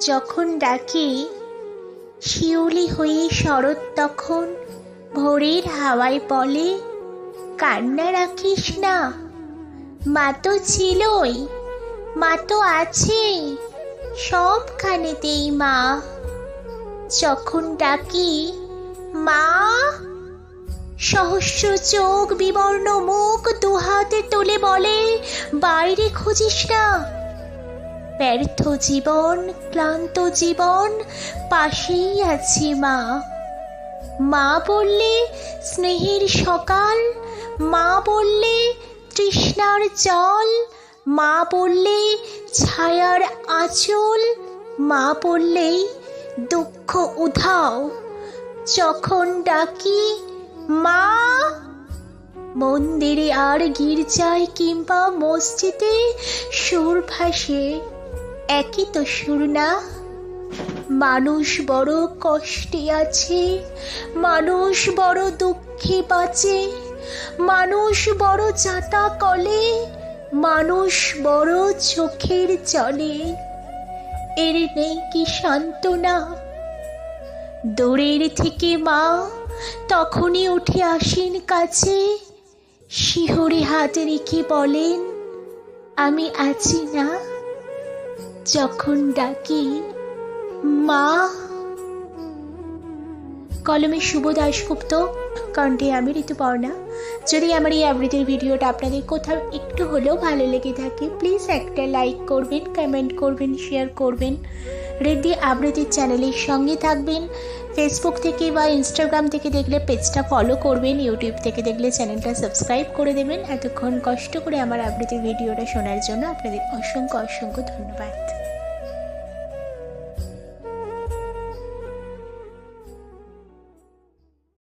যখন ডাকি শিউলি হয়ে শরৎ তখন ভোরের হাওয়ায় বলে, কান্না রাখিস না, মা তো ছিলই, মা তো আছেই সবখানেতেই মা। যখন ডাকি মা, সহস্র চোখ বিবর্ণ মুখ দুহাতে তুলে বলে, বাইরে খুঁজিস না, ব্যর্থ জীবন ক্লান্ত জীবন পাশেই আছি মা। মা বললে স্নেহের সকাল, মা বললে তৃষ্ণার জল, মা বললে ছায়ার আঁচল, মা বললেই দুঃখ উধাও। যখন ডাকি মা, মন্দিরে আর গির্জায় কিংবা মসজিদে সুর ভাসে, একই তো সুর না? মানুষ বড় কষ্টে আছে, মানুষ বড় দুঃখে বাঁচে, মানুষ বড় যাতা কলে, মানুষ বড় চোখের জলে। এর নেই কি সান্ত্বনা? দূরের থেকে মা তখনই উঠে আসেন কাছে, শিহরে হাত রেখে বলেন, আমি আছি না? যখন ডাকি মা। কলমে শুভ দাশগুপ্ত, কণ্ঠে আমি ঋতুপর্ণা। যদি আমার এই আবৃত্তির ভিডিওটা আপনাদের কোথাও একটু হলেও ভালো লেগে থাকে, প্লিজ একটা লাইক করবেন, কমেন্ট করবেন, শেয়ার করবেন। ঋদ্ধি আবৃত্তির চ্যানেলের সঙ্গে থাকবেন। ফেসবুক থেকে বা ইনস্টাগ্রাম থেকে দেখলে পেজটা ফলো করবেন, ইউটিউব থেকে দেখলে চ্যানেলটা সাবস্ক্রাইব করে দেবেন। এতক্ষণ কষ্ট করে আমার আবৃত্তির ভিডিওটা শোনার জন্য আপনাদের অসংখ্য অসংখ্য ধন্যবাদ।